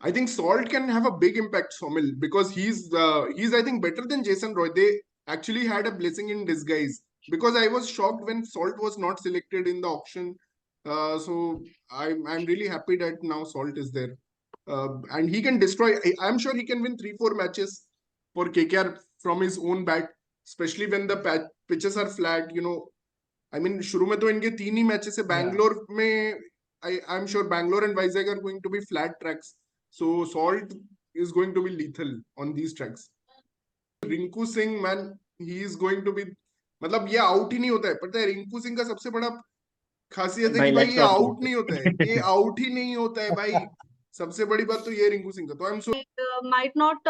I think Salt can have a big impact, Somil, because he's I think better than Jason Roy. They actually had a blessing in disguise because I was shocked when Salt was not selected in the auction. So I'm really happy that now Salt is there, and he can destroy. I'm sure he can win 3-4 matches for KKR from his own bat, especially when the pitches are flat. I mean, शुरू में तो इनके 3 ही matches है बैंगलोर में. I'm sure Bangalore and Vizag are going to be flat tracks. So Salt is going to be lethal on these tracks. Rinku Singh man, he is going to be, मतलब ये out ही नहीं होता है. पता है रिंकू सिंह का सबसे बड़ा खासियत है कि भाई ये आउट नहीं होता है, ये आउट ही नहीं होता है भाई. सबसे बड़ी बात तो ये रिंकू सिंह का. तो I am so might not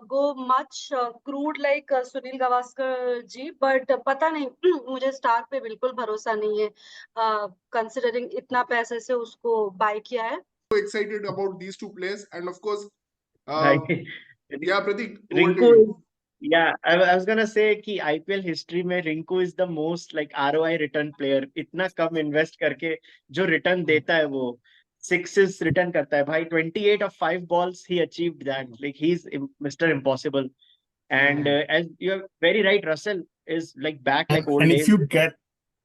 go much crude like Sunil Gavaskar ji, but पता नहीं मुझे स्टार पे बिल्कुल भरोसा नहीं है, कंसिडरिंग इतना पैसे से उसको बाय किया है. excited about these two players and of course yeah, Pratik, Rinku, yeah, I was gonna say कि IPL history में Rinku is the most like ROI return player. इतना कम invest करके जो return देता है वो sixes return करता है भाई. 28 of 5 balls he achieved that. Like he's Mr. Impossible. And as you're very right, Russell is like back like old days.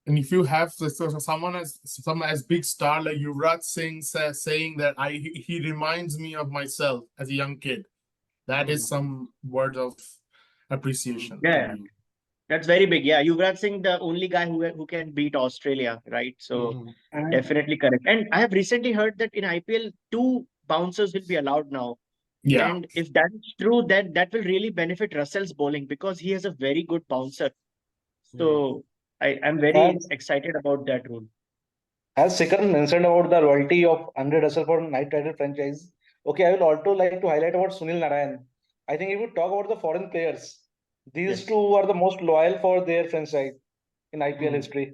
If you have someone as big star like Yuvraj Singh saying that he reminds me of myself as a young kid, that is some words of appreciation. Yeah, that's very big. Yeah, Yuvraj Singh, the only guy who can beat Australia, right? So definitely correct. And I have recently heard that in IPL 2 bouncers will be allowed now. Yeah. And if that is true, that will really benefit Russell's bowling because he has a very good bouncer. So I'm very excited about that rule. As Shikhar mentioned about the loyalty of Andre Russell for Knight Rider franchise, okay, I will also like to highlight about Sunil Narayan. I think if we talk about the foreign players, these two are the most loyal for their franchise in IPL history.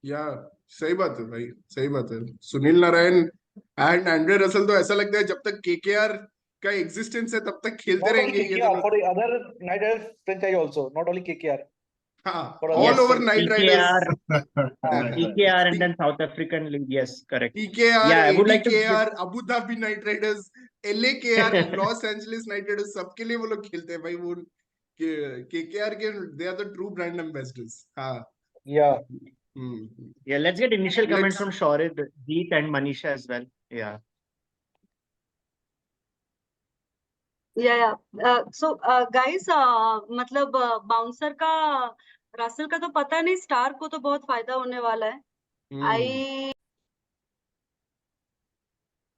Yeah, सही बात है भाई, सही बात है. Sunil Narayan and Andre Russell तो ऐसा लगता है जब तक केकेआर का एग्जिस्टेंस है तब तक खेलते रहेंगे ये दोनों. For the other Knight Rider franchise also, not only KKR. All over Knight Riders. KKR and then South African League. Yes, correct. KKR, yeah, I would like to Abu Dhabi Knight Riders, LAKR, Los Angeles Knight Riders, सबके लिए वो लोग खेलते हैं भाई. वो KKR के they are the true brand ambassadors. Yeah. Yeah, let's get initial comments from Shorid, Jeet and Manisha as well. Yeah. Yeah. So guys, मतलब बाउंसर का रसल का तो पता नहीं, स्टार को तो बहुत फायदा होने वाला है.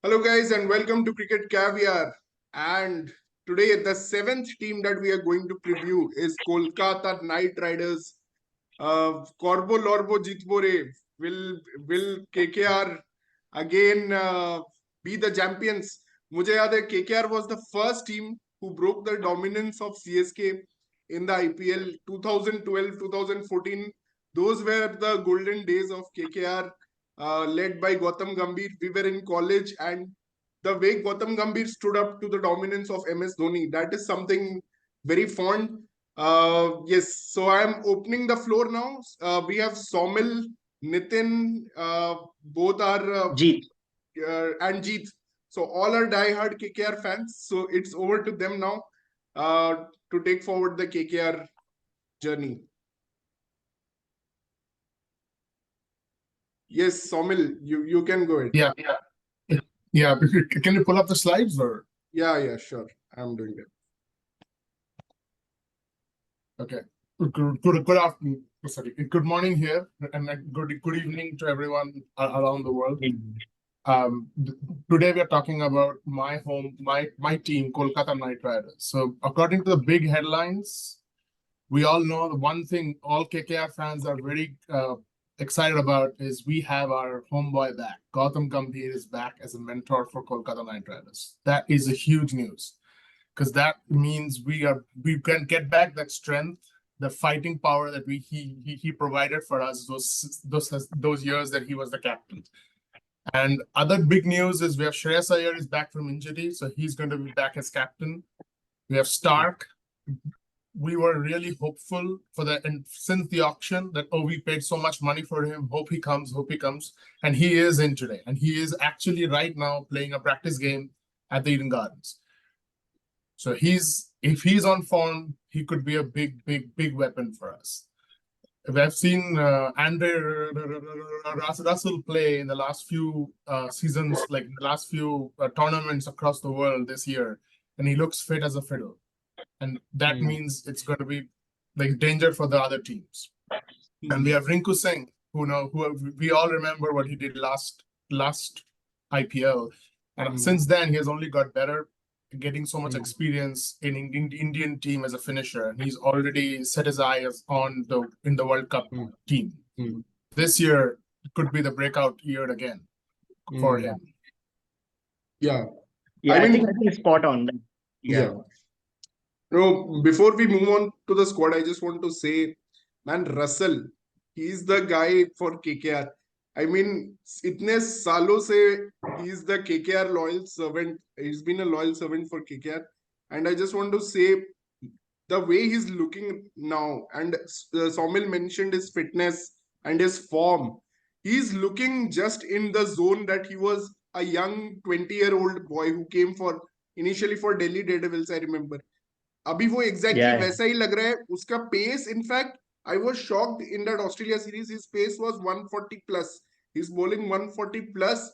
Hello guys and welcome to Cricket Caviar. And today the 7th team that we are going to preview is Kolkata Knight Riders. Corbo Lorbo Jitbore. Will KKR again be the champions? मुझे याद है KKR was the first team who broke the dominance of CSK in the IPL 2012-2014. Those were the golden days of KKR, led by Gautam Gambhir. We were in college, and the way Gautam Gambhir stood up to the dominance of MS Dhoni, that is something very fond. Yes, so I am opening the floor now. We have Somil, Nitin, both are Jeet and Jeet. So all are die-hard KKR fans. So it's over to them now to take forward the KKR journey. Yes, Somil, you can go ahead. Yeah. Can you pull up the slides or? Yeah, sure. I'm doing it. Okay. Good afternoon. Sorry. Good morning here, and good evening to everyone around the world. Today we are talking about my team, Kolkata Knight Riders. So according to the big headlines, we all know the one thing all KKR fans are very excited about is we have our homeboy back. Gautam Gambhir is back as a mentor for Kolkata Knight Riders. That is a huge news because that means we can get back that strength, the fighting power that he provided for us those years that he was the captain. And other big news is we have Shreyas Iyer is back from injury, so he's going to be back as captain. We have Stark. We were really hopeful for that, and since the auction that we paid so much money for him. Hope he comes, and he is in today, and he is actually right now playing a practice game at the Eden Gardens. So if he's on form, he could be a big weapon for us. I've seen Andre Russell play in the last few seasons, like the last few tournaments across the world this year, and he looks fit as a fiddle. And that means it's going to be like danger for the other teams. And we have Rinku Singh, who we all remember what he did last IPL, and since then he has only got better, getting so much experience in Indian team as a finisher, and he's already set his eyes on in the World Cup team. This year could be the breakout year again for him. Yeah. I think it's spot on. Yeah. No, before we move on to the squad, I just want to say, man, Russell, he's the guy for KKR. I mean, itne saalon se he's the KKR loyal servant. He's been a loyal servant for KKR. And I just want to say, the way he's looking now, and Saumil mentioned his fitness and his form. He's looking just in the zone that he was a young 20-year-old boy who came initially for Delhi Daredevils, I remember. अभी वो exactly वैसा ही लग रहा है. उसका pace, in fact, I was shocked in that Australia series. His pace was 140 plus. He's bowling 140 plus,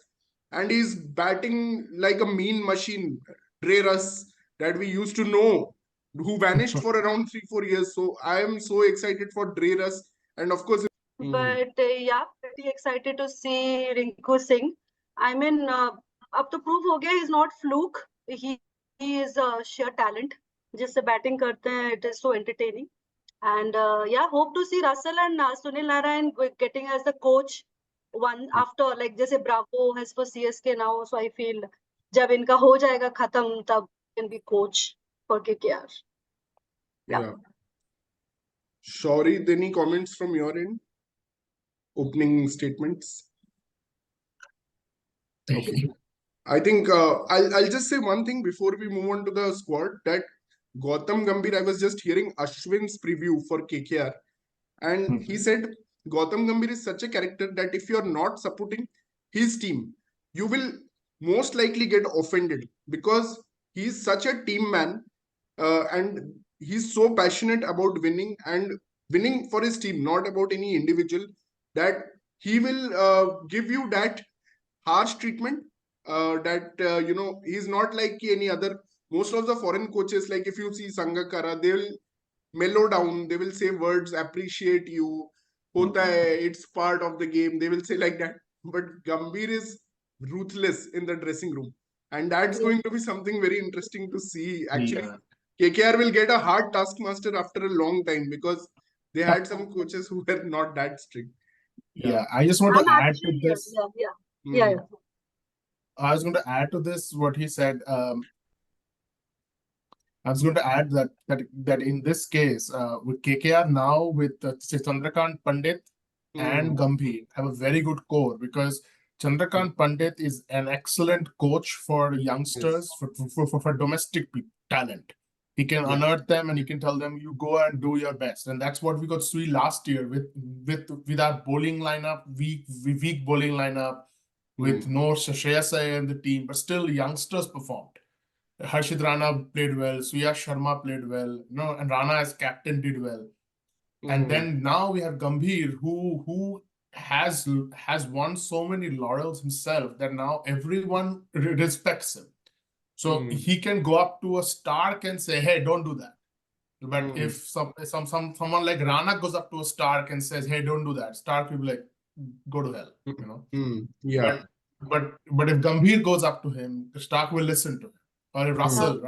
and he's batting like a mean machine. Dre Russ, that we used to know, who vanished for around 3-4 years. So I am so excited for Dre Russ, and of course. But yeah, pretty excited to see Rinku Singh. I mean, अब तो prove हो गया, he's not fluke. He is a sheer talent. जिससे batting करते हैं, it is so entertaining. And yeah, hope to see Russell and Sunil Narayan getting as the coach one after, like जैसे Bravo has for CSK now. So I feel जब इनका हो जाएगा खत्म, तब can be coach for KKR. Yeah. Shauri, any comments from your end? Opening statements? Okay. I think I'll just say one thing before we move on to the squad, that Gautam Gambhir, I was just hearing Ashwin's preview for KKR, and he said Gautam Gambhir is such a character that if you're not supporting his team, you will most likely get offended, because he's such a team man, and he's so passionate about winning and winning for his team, not about any individual, that he will give you that harsh treatment, that he's not like any other. Most of the foreign coaches, like if you see Sangakkara, they will mellow down, they will say words, appreciate you, hota hai, it's part of the game, they will say like that. But Gambhir is ruthless in the dressing room, and that's going to be something very interesting to see. Actually, KKR will get a hard taskmaster after a long time, because they had some coaches who were not that strict. Yeah, I just want to add to this. Yeah. I was going to add to this what he said. I was going to add that in this case, with KKR now, with Chandrakant Pandit and Gambhir have a very good core, because Chandrakant Pandit is an excellent coach for youngsters, for domestic talent. He can unearth them, and he can tell them, you go and do your best. And that's what we got to see last year with our bowling lineup, weak bowling lineup, with no Shreyas Iyer in the team, but still youngsters performed. Harshit Rana played well, Suyash Sharma played well, and Rana as captain did well. And then now we have Gambhir, who has won so many laurels himself that now everyone respects him. So he can go up to a Stark and say, hey, don't do that. But if someone like Rana goes up to a Stark and says, hey, don't do that, Stark will be like, go to hell, Yeah. But if Gambhir goes up to him, the Stark will listen to him. Or if Russell,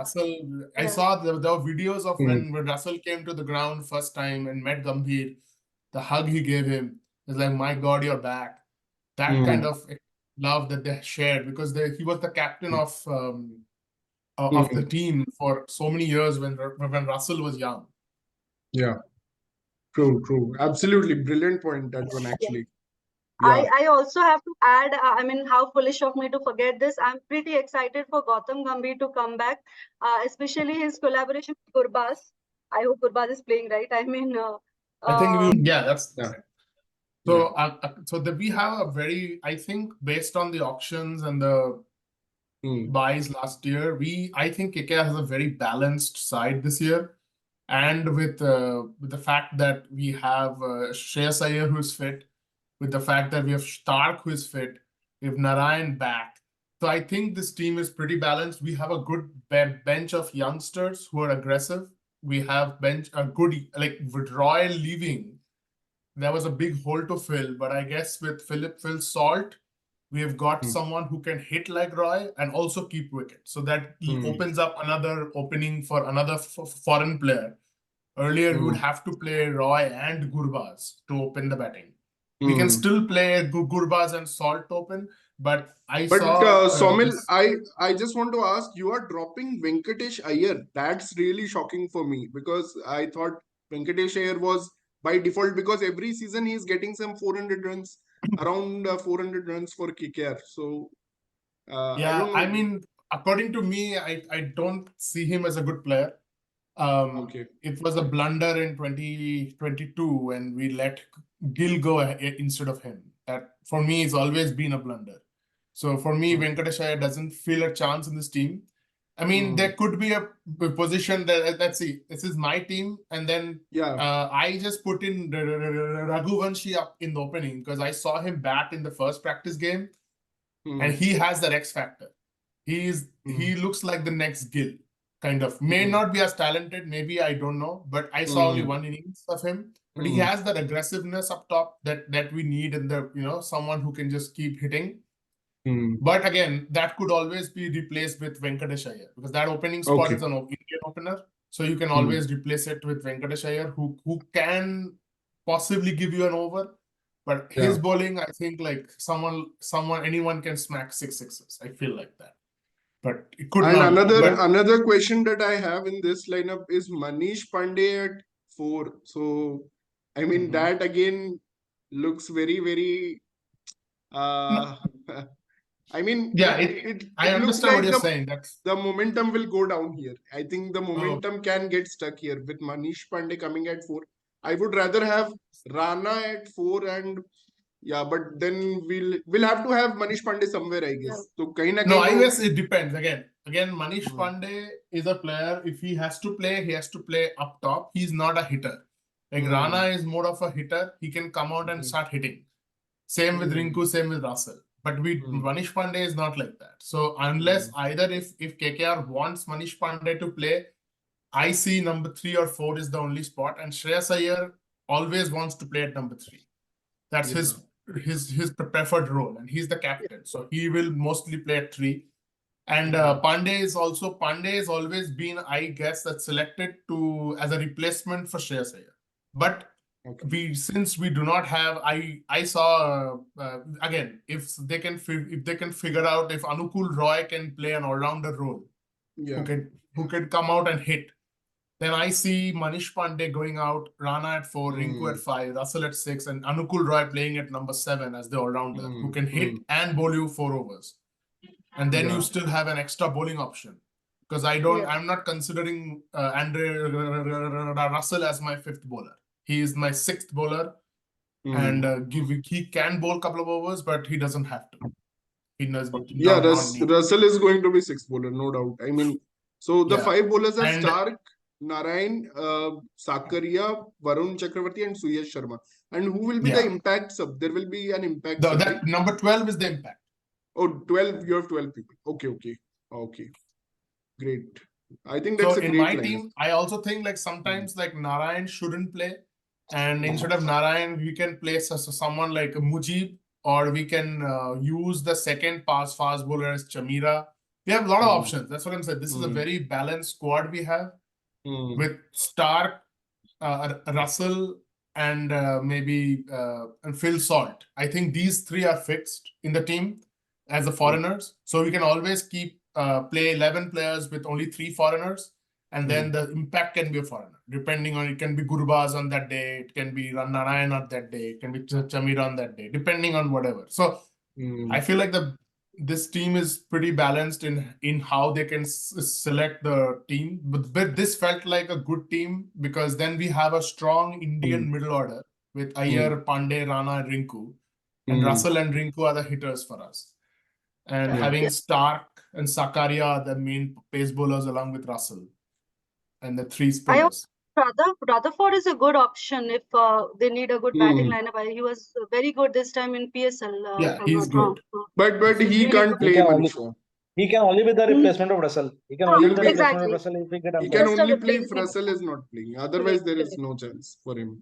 I saw there were videos of when Russell came to the ground first time and met Gambhir, the hug he gave him is like, my God, you're back. That kind of love that they shared, because he was the captain of the team for so many years when Russell was young. Yeah. True. Absolutely brilliant point, that one, actually. Yeah. I also have to add, I mean, how foolish of me to forget this. I'm pretty excited for Gautam Gambhir to come back, especially his collaboration with Gurbaz. I hope Gurbaz is playing right. I mean, I think that's Yeah. So, so that we have a very, I think, based on the auctions and the buys last year. I think KKR has a very balanced side this year. And with the fact that we have Shreyas Iyer who is fit, with the fact that we have Stark who is fit, we have Narayan back. So I think this team is pretty balanced. We have a good bench of youngsters who are aggressive. We have a good, like with Roy leaving, there was a big hole to fill. But I guess with Phil Salt, we have got someone who can hit like Roy and also keep wicket. So that opens up another opening for another foreign player. Earlier, we would have to play Roy and Gurbaz to open the batting. We can still play Gurbaz and Salt open, but Somil, I just want to ask, you are dropping Venkatesh Iyer. That's really shocking for me because I thought Venkatesh Iyer was by default, because every season he's getting some 400 runs, around 400 runs for KKR. So I don't know. I mean, according to me, I don't see him as a good player. Okay. It was a blunder in 2022 when we let Gill go instead of him. That for me has always been a blunder. So for me, Venkatesh Iyer doesn't feel a chance in this team. I mean, there could be a position that, let's see, this is my team, and then I just put in Raghuvanshi up in the opening because I saw him bat in the first practice game, and he has that X factor. He looks like the next Gill. Kind of may not be as talented, maybe, I don't know, but I saw only one innings of him. But he has that aggressiveness up top that we need in the, someone who can just keep hitting. But again, that could always be replaced with Venkatesh Iyer because that opening spot is an Indian opener. So you can always replace it with Venkatesh Iyer, who can possibly give you an over. But his bowling, I think like anyone can smack 6 sixes. I feel like that. But it could and not. Another question that I have in this lineup is Manish Pandey at 4. So I mean that again looks very, very I mean it I looks understand like what you're saying. the momentum will go down here. I think the momentum can get stuck here with Manish Pandey coming at 4. I would rather have Rana at 4 and but then we'll have to have Manish Pandey somewhere, I guess. So I guess it depends. Again, Manish Pandey is a player. If he has to play, he has to play up top. He's not a hitter. Like Rana is more of a hitter. He can come out and start hitting. Same with Rinku, same with Russell. But Manish Pandey is not like that. So unless either if KKR wants Manish Pandey to play, I see number 3 or 4 is the only spot. And Shreyas Iyer always wants to play at number 3. That's his preferred role, and he's the captain, so he will mostly play at 3. And Pandey is always been, I guess, that's selected as a replacement for Shreyas Iyer. But since we do not have, I saw again, if they can figure out if Anukul Roy can play an all-rounder role, who can come out and hit. Then I see Manish Pandey going out, Rana at 4, Rinku at 5, Russell at 6, and Anukul Roy playing at number 7 as the all-rounder, who can hit and bowl you 4 overs. And then you still have an extra bowling option. Because I'm not considering Andre Russell as my 5th bowler. He is my 6th bowler. And he can bowl a couple of overs, but he doesn't have to. Russell is going to be 6th bowler, no doubt. I mean, so the 5 bowlers are Stark, Narayan, Sakaria, Varun Chakravarti, and Suyash Sharma. And who will be the impact sub? There will be an impact sub. That number 12 is the impact. Oh, 12. You have 12 people. Okay. Great. I think that's a great in my line. team, I also think like sometimes like Narayan shouldn't play. And instead of Narayan, we can play someone like Mujib, or we can use the second fast bowler as Chamira. We have a lot of options. That's what I'm saying. This is a very balanced squad we have. With Stark, Russell, and maybe and Phil Salt. I think these 3 are fixed in the team as the foreigners. So we can always play 11 players with only 3 foreigners. And then the impact can be a foreigner. Depending on, it can be Gurbaz on that day. It can be Narayan on that day. It can be Chamira on that day. Depending on whatever. So I feel like this team is pretty balanced in how they can select the team. But this felt like a good team because then we have a strong Indian middle order with Iyer, Pandey, Rana, and Rinku. And Russell and Rinku are the hitters for us. and Yeah. having Yeah. Stark and Sakaria the main pace bowlers along with Russell and the three I spinners. Rutherford is a good option if they need a good batting lineup. He was very good this time in PSL, Yeah, if I'm he's not wrong. good. But He's he really can't good. He play, can only Manisha. he can only be the Hmm. replacement of Russell. He can Ah, only He'll be the be- replacement of exactly. Russell if we get He umpire. can Just a only play if replacement. Russell is not playing. Otherwise, there is no chance for him.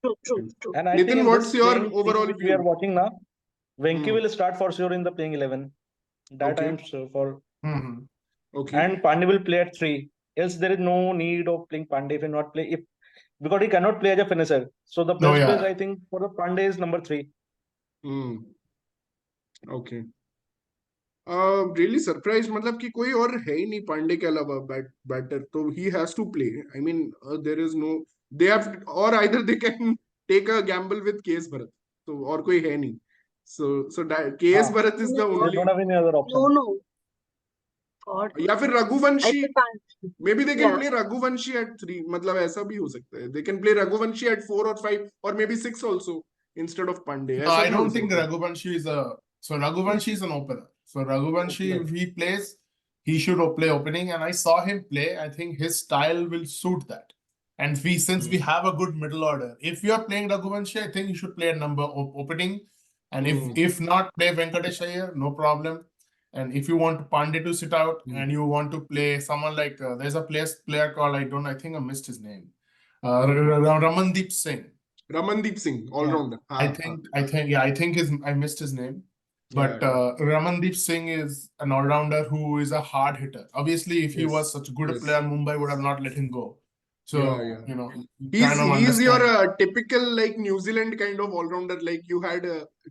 True. And I Nitin, think in what's this your playing team overall which we are view? watching now, Venki Hmm. will start for sure in the playing 11. That I Okay. am sure for. Mhm. Okay. And Pandey will play at 3. Else there is no need of playing Pandey if he not play if because he cannot play as a finisher. So the No, best place yeah. I think for the Pandey is number 3. Hmm. Okay. Really surprised, मतलब कि कोई और है ही नहीं पांडे के अलावा batter, तो he has to play. I mean, there is no, they have, or either they can take a gamble with KS Bharat. तो और कोई है नहीं. So that KS हाँ. Bharat is the No, They only. don't have any other option. No. God. या फिर I Raghuvanshi, can't. maybe they can Yeah. play Raghuvanshi at 3. मतलब ऐसा भी हो सकता है. They can play Raghuvanshi at 4 or 5 or maybe 6 also instead of Pandey. No, ऐसा I भी हो don't think सकता है. Raghuvanshi is a. So Raghuvanshi is an opener. So Raghuvanshi, Opener. if he plays, he should play opening. And I saw him play. I think his style will suit that. And since we have a good middle order, if you are playing Raghuvanshi, I think you should play a number opening. And if not, play Venkatesh Iyer, no problem. And if you want Pandey to sit out and you want to play someone like there's a player called I think I missed his name, Ramandeep Singh. Ramandeep Singh, all-rounder. I think I missed his name. But Ramandeep Singh is an all-rounder who is a hard hitter. Obviously, if he was such a good player, Mumbai would have not let him go. So, you know, you kind of He's your understand. typical like New Zealand kind of all-rounder. Like you had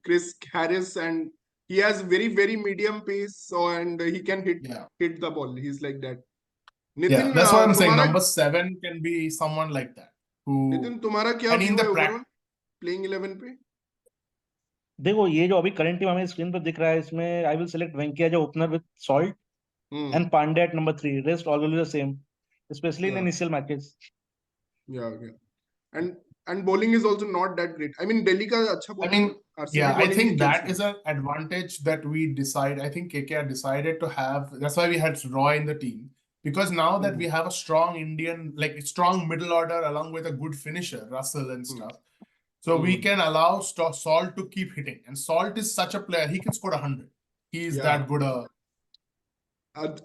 Chris Harris, and he has very, very medium pace, so and he can hit the ball. He's like that. Yeah, Nitin, that's what I'm saying. तुम्हारा Number 7 can be someone like that. Nitin, तुम्हारा क्या And in view the है practice. overall playing 11 पे? देखो ये जो अभी current team हमें स्क्रीन पर दिख रहा है इसमें I will select Venky as opener with Salt and Pandey at number 3. Rest all will be the same especially in initial matches. Yeah. And bowling is also not that great. I mean, Delhi का अच्छा I bowling. mean, RCB yeah, I bowling think भी that खेलती is an advantage that we decide. I think KKR decided to have. That's why we had Roy in the team. Because now that we have a strong Indian, like strong middle order along with a good finisher, Russell and stuff. So we can allow Salt to keep hitting. And Salt is such a player. He can score 100. He is that good a.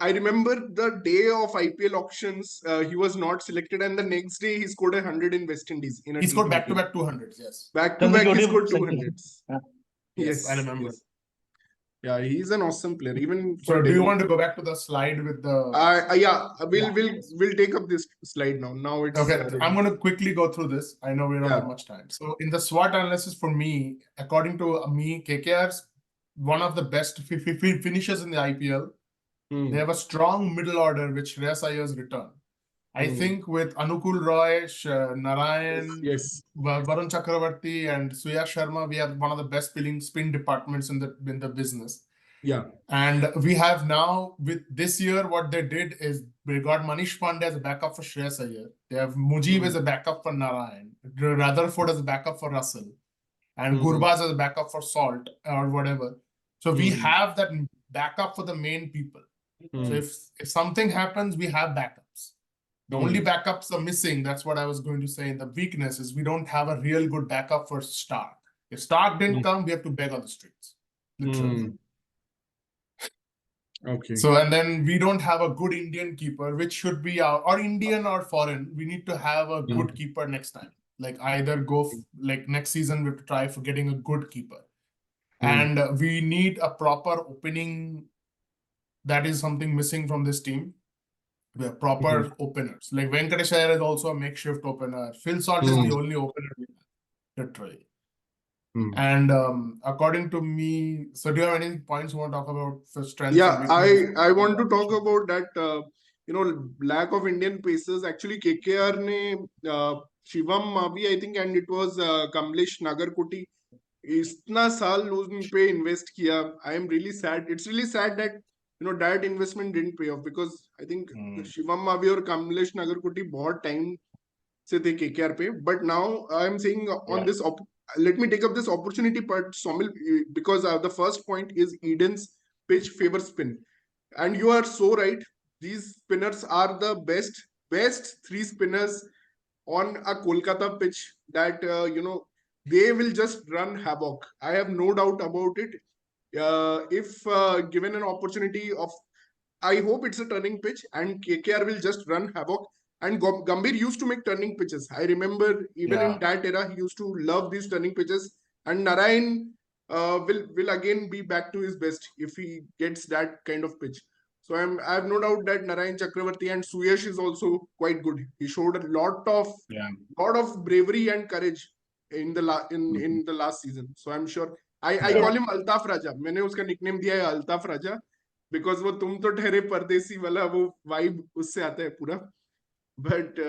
I remember the day of IPL auctions, he was not selected, and the next day he scored 100 in West Indies in a He scored T20. back-to-back 200s, yes. Back-to-back, he scored Consecutive 200s. Yes, I remember. Yes. Yeah, he's an awesome player. Even So for do you Delhi. want to go back to the slide with the? Yeah, we'll take up this slide now. Now it's Okay, ready. I'm going to quickly go through this. I know we don't have much time. So in the SWOT analysis for me, according to me, KKR's one of the best finishers in the IPL. They have a strong middle order, which Shreyas Iyer's return. I think with Anukul Roy, Narayan, Varun Chakravarti, and Suya Sharma, we have one of the best spin departments in the business. Yeah. And we have now, with this year, what they did is they got Manish Pandey as a backup for Shreyas Iyer. They have Mujib as a backup for Narayan, Rutherford as a backup for Russell, and Gurbaz as a backup for Salt or whatever. So we have that backup for the main people. So if something happens, we have backups. The only backups are missing. That's what I was going to say. The weakness is we don't have a real good backup for Stark. If Stark didn't come, we have to beg on the streets. Literally. Okay. So, and then we don't have a good Indian keeper, which should be or Indian or foreign. We need to have a good keeper next time. Like either go, like next season, we have to try for getting a good keeper. And we need a proper opening. That is something missing from this team. We have proper openers. Like Venkatesh Iyer is also a makeshift opener. Phil Salt is the only opener we have, literally. And according to me, so do you have any points you want to talk about for strengths? Yeah, I want to talk about that. Lack of Indian pacers. Actually, KKR ne Shivam Mavi, I think, and it was Kamlesh Nagarkoti. इतना साल उन पे invest किया. I am really sad. It's really sad that that investment didn't pay off because I think Shivam Mavi और Kamlesh Nagarkoti बहुत time से थे KKR पे. But now I am saying on this, let me take up this opportunity part, Somil, because the first point is Eden's pitch favors spin. And you are so right. These spinners are the best three spinners on a Kolkata pitch that, they will just run havoc. I have no doubt about it. If given an opportunity of, I hope it's a turning pitch and KKR will just run havoc. And Gambhir used to make turning pitches. I remember even in that era, he used to love these turning pitches. And Narayan will again be back to his best if he gets that kind of pitch. So I have no doubt that Narayan Chakravarti and Suyash is also quite good. He showed a lot of bravery and courage in the last season. So I'm sure I call him Altaf Raja. मैंने उसका nickname दिया है Altaf Raja because वो तुम तो ठहरे परदेसी वाला वो vibe उससे आता है पूरा. But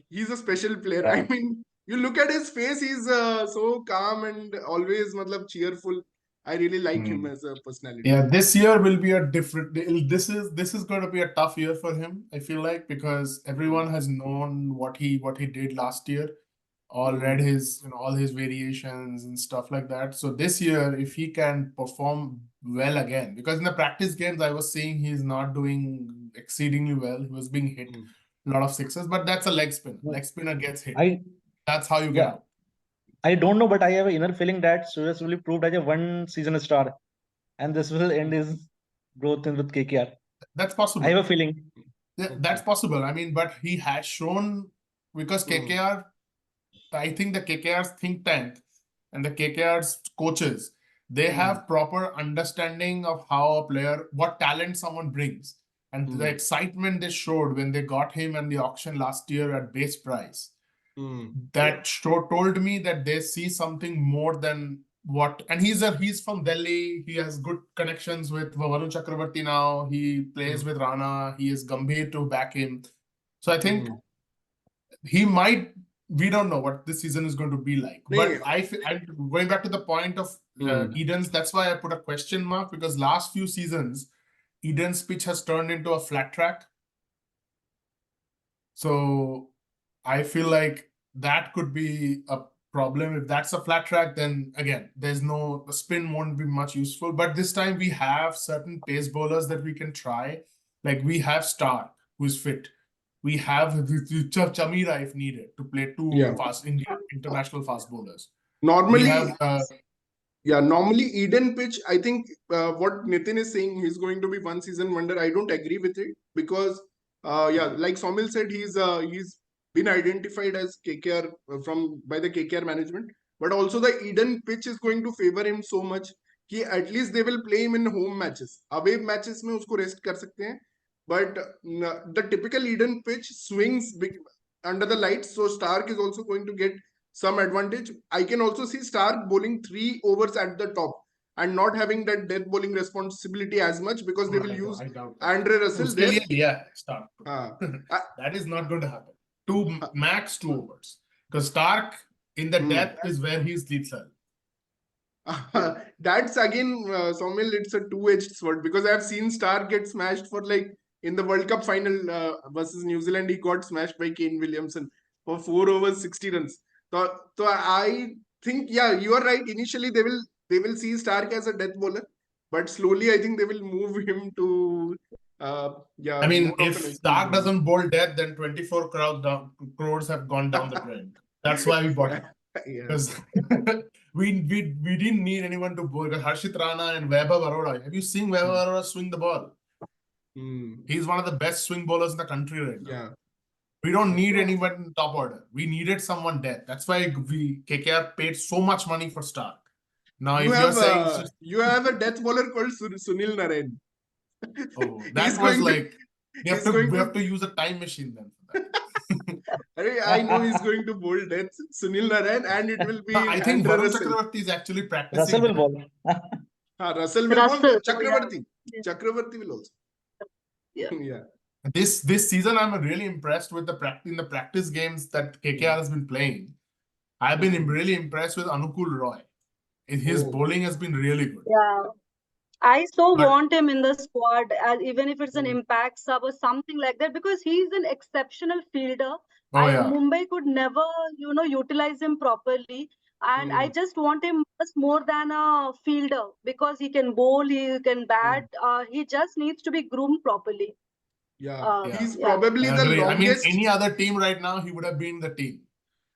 he's a special player. I mean, you look at his face, he's so calm and always matlab cheerful. I really like him as a personality. Yeah, this year will be a different. This is going to be a tough year for him. I feel like because everyone has known what he did last year, or read his all his variations and stuff like that. So this year, if he can perform well again, because in the practice games I was seeing he's not doing exceedingly well. He was being hit a lot of sixes, but that's a leg spinner. Leg spinner gets hit. That's how you get out. I don't know, but I have an inner feeling that Suyash will be proved as a one-season star, and this will end his growth with KKR. That's possible. I have a feeling. Yeah, that's possible. I mean, but he has shown, because KKR, I think the KKR's think tank and the KKR's coaches, they have proper understanding of how a player, what talent someone brings. And the excitement they showed when they got him in the auction last year at base price, that told me that they see something more than what. And he's from Delhi. He has good connections with Varun Chakravarti now. He plays with Rana. He is Gambhir to back him. So I think he might. We don't know what this season is going to be like. But I'm going back to the point of Eden's. That's why I put a question mark, because last few seasons, Eden's pitch has turned into a flat track. So I feel like that could be a problem. If that's a flat track, then again, the spin won't be much useful. But this time we have certain pace bowlers that we can try. Like we have Stark, who's fit. We have Chamira if needed to play two fast international fast bowlers. Normally, normally Eden pitch, I think what Nitin is saying, he's going to be one season wonder. I don't agree with it because, like Somil said, he's been identified as KKR by the KKR management. But also the Eden pitch is going to favor him so much कि at least they will play him in home matches. Away matches में उसको rest कर सकते हैं. But the typical Eden pitch swings big under the lights, so Stark is also going to get some advantage. I can also see Stark bowling 3 overs at the top and not having that death bowling responsibility as much because they will use Andre Russell there. Stark. That is not going to happen. Max 2 overs. Because Stark in the death is where he's lethal. That's again, Somil, it's a two-edged sword because I've seen Stark get smashed for like in the World Cup final versus New Zealand, he got smashed by Kane Williamson for 4 overs, 60 runs. So I think, you are right. Initially, they will see Stark as a death bowler, but slowly I think they will move him to. I mean, if Stark doesn't bowl death, then 24 crores have gone down the drain. That's why we bought him. Because we didn't need anyone to bowl. Harshit Rana and Vaibhav Arora. Have you seen Vaibhav Arora swing the ball? He's one of the best swing bowlers in the country right now. We don't need anyone in top order. We needed someone dead. That's why KKR paid so much money for Stark. Now, if you're saying you have a death bowler called Sunil Narayan. Oh, that was like we have to use a time machine then for that. I know he's going to bowl death, Sunil Narayan, and it will be. I think Varun Chakravarti is actually practicing. Russell will bowl. Russell will bowl. Chakravarti. Chakravarti will also. This season, I'm really impressed with the practice games that KKR has been playing. I've been really impressed with Anukul Roy. His bowling has been really good. Yeah. I want him in the squad, even if it's an impact sub or something like that, because he's an exceptional fielder. Mumbai could never, utilize him properly. And I just want him much more than a fielder, because he can bowl, he can bat. He just needs to be groomed properly. Yeah, Yeah. he's Yeah. probably I the agree. I mean, longest. any other team right now, he would have been the team.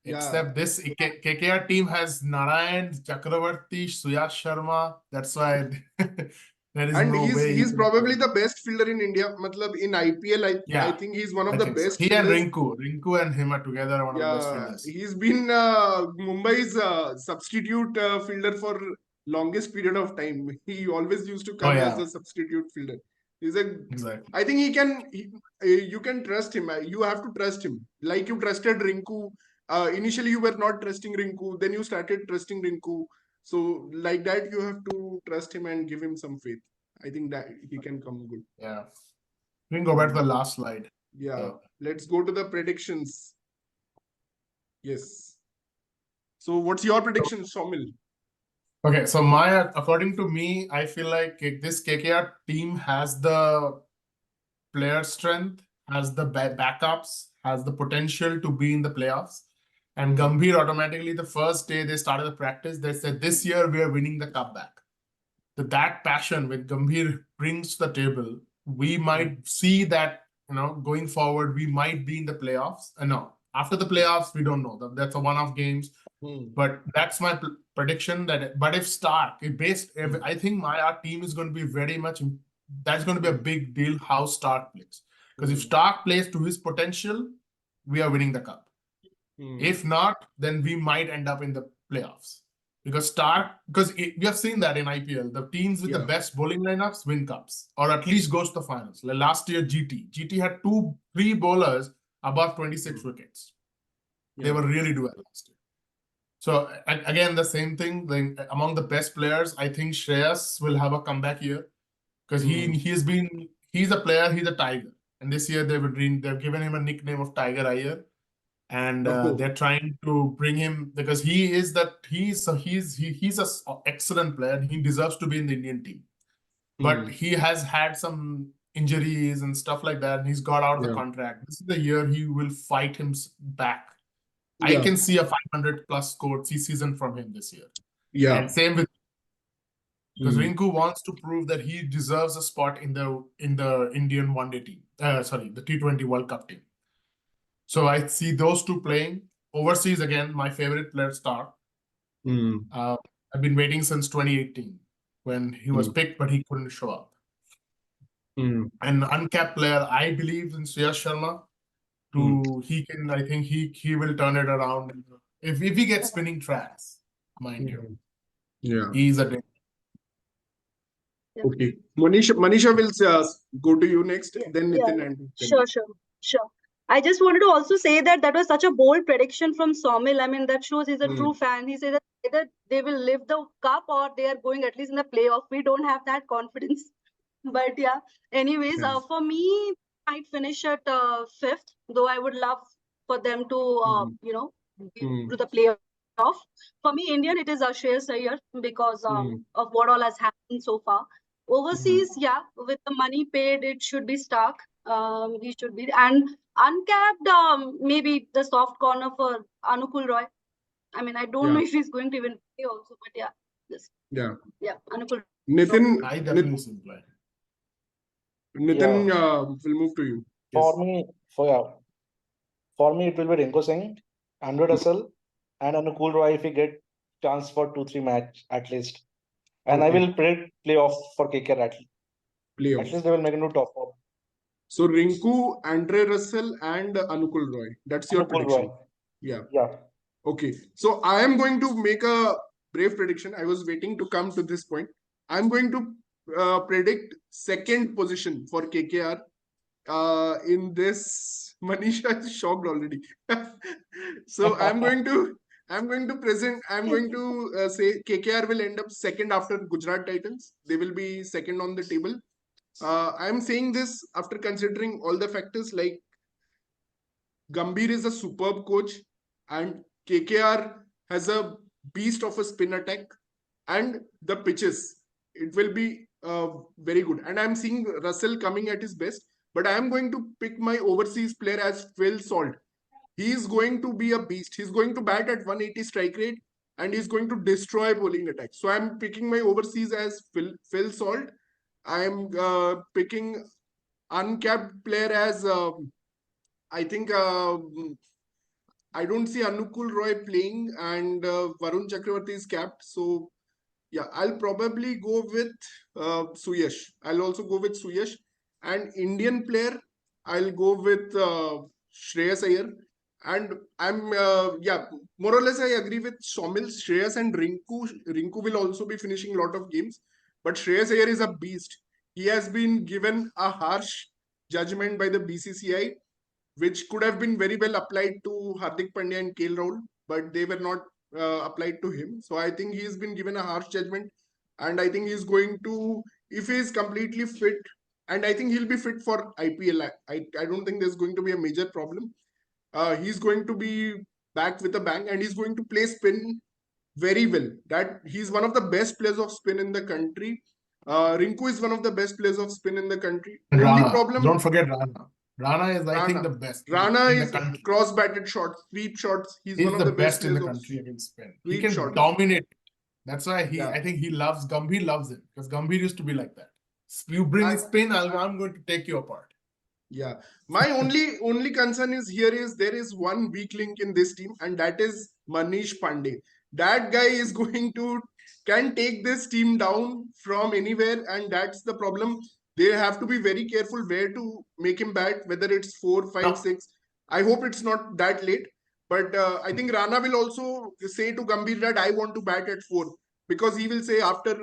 Yeah. Except this KKR team has Narayan, Chakravarti, Suyash Sharma. That's why there is And no way he he's can probably play. the best fielder in India. Matlab in IPL, I Yeah, think he's one of I the think so. best He and fielders. Rinku and him are together one of the best Yeah, fielders. he's been Mumbai's substitute fielder for longest period of time. He always used to Oh come as yeah, a substitute fielder. He's a. exactly. I think he can. You can trust him. You have to trust him. Like you trusted Rinku. Initially, you were not trusting Rinku. Then you started trusting Rinku. So like that, you have to trust him and give him some faith. I think that he can come good. Yeah. We can go back to the last slide. Yeah. Let's go to the predictions. Yes. So what's your prediction, Somil? Okay, so according to me, I feel like this KKR team has the player strength, has the backups, has the potential to be in the playoffs. And Gambhir automatically, the first day they started the practice, they said, this year we are winning the cup back. That passion which Gambhir brings to the table, we might see that, going forward, we might be in the playoffs. No, after the playoffs, we don't know. That's a one-off games. But that's my prediction. But if I think our team is going to be very much. That's going to be a big deal how Stark plays. Because if Stark plays to his potential, we are winning the cup. If not, then we might end up in the playoffs. Because we have seen that in IPL, the teams with the best bowling lineups win cups, or at least goes to the finals. Like last year, GT had 3 bowlers above 26 wickets. They were really do well last year. So again, the same thing. Among the best players, I think Shreyas will have a comeback year, because he's a player, he's a tiger, and this year they've given him a nickname of Tiger Iyer. And they're trying to bring him because he's an excellent player. He deserves to be in the Indian team, but he has had some injuries and stuff like that, and he's got out of the contract. This is the year he will fight him back. I can see a 500 plus score season from him this year. And same with because Rinku wants to prove that he deserves a spot in the Indian one day team. The T20 World Cup team. So I see those two playing. Overseas, again, my favorite player, Stark. I've been waiting since 2018 when he was picked, but he couldn't show up. And uncapped player, I believe in Suyash Sharma. I think he will turn it around. If he gets spinning tracks, mind you. Yeah. He's a Okay. Manisha will go to you next, then Nitin and Sure. I just wanted to also say that was such a bold prediction from Somil. I mean, that shows he's a true fan. He said that either they will lift the cup or they are going at least in the playoff. We don't have that confidence. But yeah, anyways, for me, I might finish at 5th, though I would love for them to, to the playoff. For me, Indian, it is Shreyas Iyer because of what all has happened so far. Overseas, with the money paid, it should be Stark. He should be. And uncapped, maybe the soft corner for Anukul Roy. I mean, I don't know if he's going to even play also, but Anukul. Nitin, I definitely see play. Nitin will move to you. For me, it will be Rinku Singh, Andre Russell, and Anukul Roy if we get chance for 2-3 match at least. And I will predict playoff for KKR at least they will make a new top 4. So Rinku, Andre Russell, and Anukul Roy. That's your prediction. Yeah. Okay. So I am going to make a brave prediction. I was waiting to come to this point. I'm going to predict second position for KKR. In this, Manisha is shocked already. So I'm going to say KKR will end up second after Gujarat Titans. They will be second on the table. I'm saying this after considering all the factors like Gambhir is a superb coach and KKR has a beast of a spin attack and the pitches. It will be very good. And I'm seeing Russell coming at his best. But I am going to pick my overseas player as Phil Salt. He is going to be a beast. He's going to bat at 180 strike rate. and he's going to destroy bowling attacks. So I'm picking my overseas as Phil Salt. I'm picking uncapped player as I think I don't see Anukul Roy playing, and Varun Chakravarti is capped. So yeah, I'll probably go with Suyash. I'll also go with Suyash. And Indian player, I'll go with Shreyas Iyer. And I'm, yeah, more or less I agree with Somil, Shreyas and Rinku. Rinku will also be finishing a lot of games. But Shreyas Iyer is a beast. He has been given a harsh judgment by the BCCI, which could have been very well applied to Hardik Pandya and KL Rahul, but they were not applied to him. So I think he's been given a harsh judgment, and I think he's going to, if he is completely fit, and I think he'll be fit for IPL. I don't think there's going to be a major problem. He's going to be back with a bang, and he's going to play spin very well. That he's one of the best players of spin in the country. Rinku is one of the best players of spin in the country. And Only Rana, problem, don't forget Rana. Rana is, I think, Rana. the best Rana in the is country. cross-batted shots, sweep shots. He's He's one of the the best best in the players of country against spin. He sweep can shot. dominate. That's why Yeah. I think he loves Gambhir loves him, because Gambhir used to be like that. You bring me spin, I'm going to take you apart. Yeah. My only concern is here is there is one weak link in this team, and that is Manish Pandey. That guy is going to can take this team down from anywhere, and that's the problem. They have to be very careful where to make him bat, whether it's 4, 5, No. 6. I hope it's not that late. But I think Rana will also say to Gambhir that I want to bat at 4, because he will say after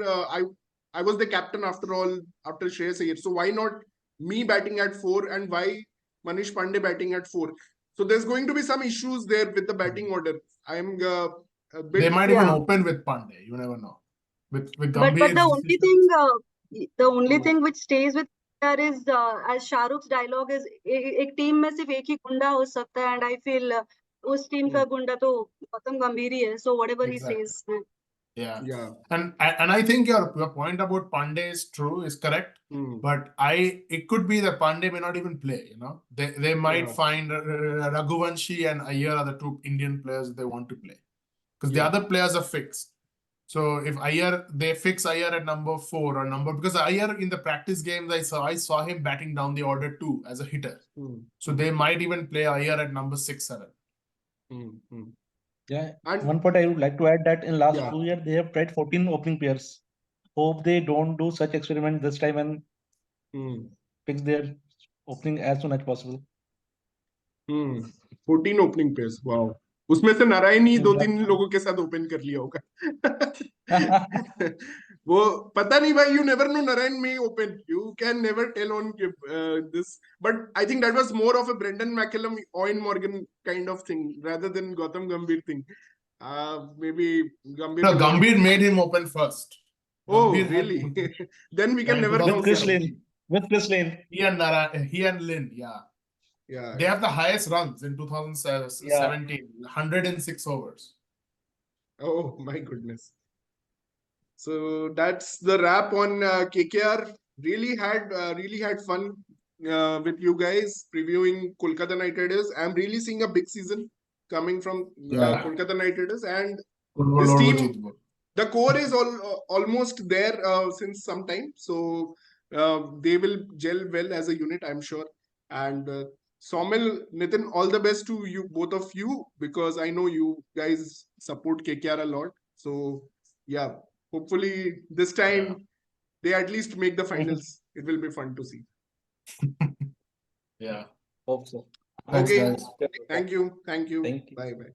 I was the captain after all, after Shreyas Iyer. So why not me batting at 4, and why Manish Pandey batting at 4? So there's going to be some issues there with the batting order. I'm a bit. They might even Yeah. open with Pandey. You never know. With But Gambhir's the only decisions. thing, the only Hmm. thing which stays with KKR is as Shahrukh's dialogue is एक team में सिर्फ एक ही गुंडा हो सकता है, and I feel उस team का गुंडा तो गौतम गंभीर ही है. So whatever he Exactly. says. Yeah. Yeah. And I think your point about Pandey is true, is correct. Hmm. But it could be that Pandey may not even play, you know. They might Yeah. find Raghuvanshi and Iyer are the two Indian players they want to play. Because the Yeah. other players are fixed. So if they fix Iyer at number 4 or because Iyer in the practice games I saw him batting down the order 2 as a hitter. Hmm. So they might even play Iyer at number 6, 7. Hmm. Hmm. Yeah, And one point I would like to add that in last Yeah. 2 years they have tried 14 opening players. Hope they don't do such experiment this time and Hmm. fix their opening as soon as possible. 14 opening players. Wow. उसमें से नारायण ही Yeah. 2-3 लोगों के साथ open कर लिया होगा. वो पता नहीं भाई, you never know Narayan may open. You can never tell on this. But I think that was more of a Brendan McCullum, Owen Morgan kind of thing rather than Gautam Gambhir thing. Maybe Gambhir. No, will Gambhir made him open first. Oh, Gambhir had- really? Then we can Yeah, in never count With Chris 2017. Lane. With Chris Lane. He and Lynn, yeah. Yeah. They have the highest runs in 2017, 106 overs. Oh my goodness. So that's the wrap on KKR. Really had fun with you guys previewing Kolkata Knight Riders. I'm really seeing a big season coming from Yeah. Kolkata Knight Riders, and Football this over team, Jitbo. the core is almost there since some time. So they will gel well as a unit, I'm sure. And Somil, Nitin, all the best to you, both of you, because I know you guys support KKR a lot. So yeah, hopefully this time they at least make the finals. It will be fun to see. Yeah. Hope so. Thanks, Okay. guys. Thank you. Thank you. Bye bye.